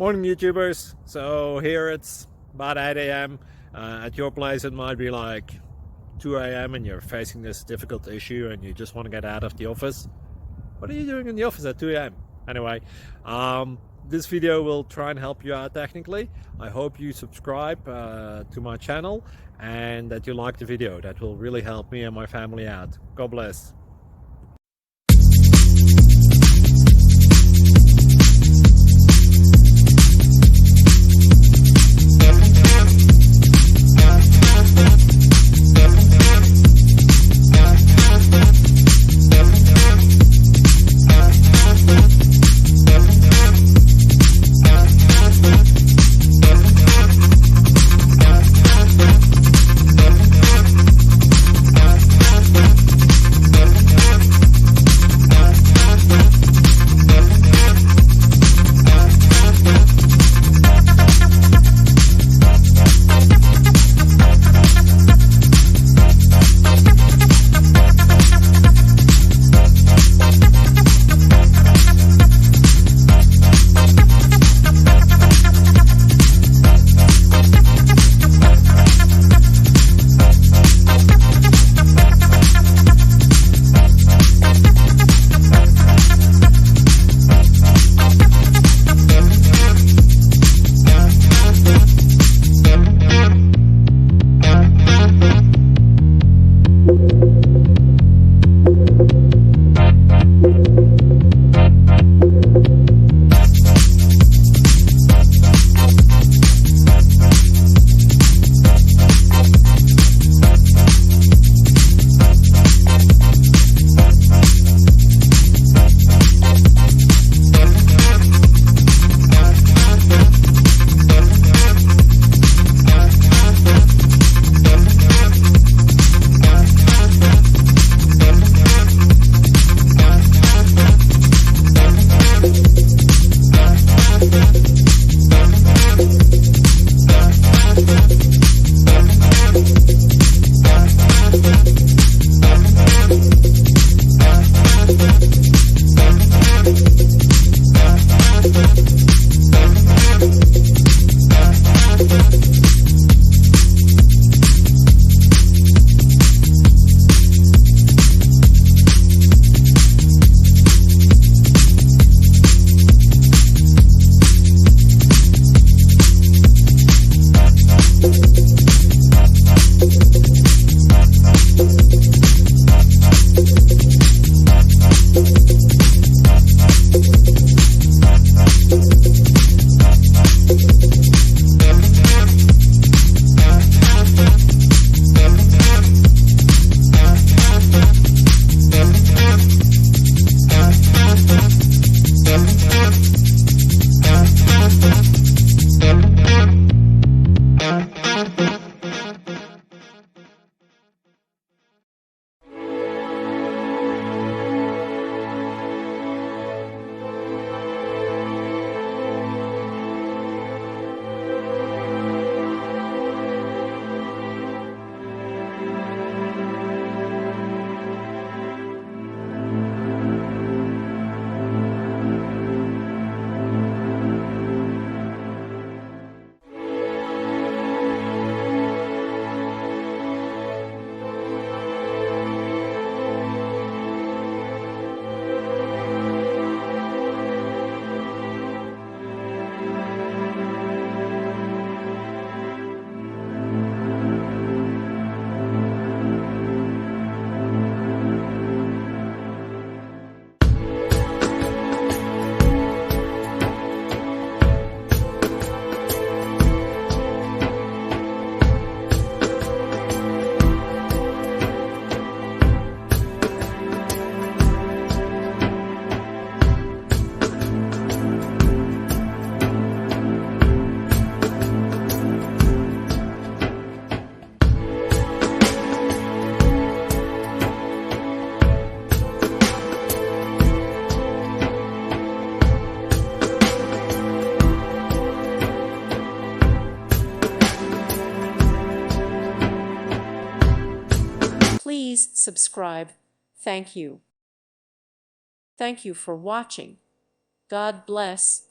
Morning YouTubers. So here it's about 8 a.m. At your place it might be like 2 a.m. and you're facing this difficult issue and you just want to get out of the office. What are you doing in the office at 2 a.m.? Anyway, this video will try and help you out technically. I hope you subscribe to my channel and that you like the video. That will really help me and my family out. God bless. Please subscribe. Thank you. Thank you for watching. God bless.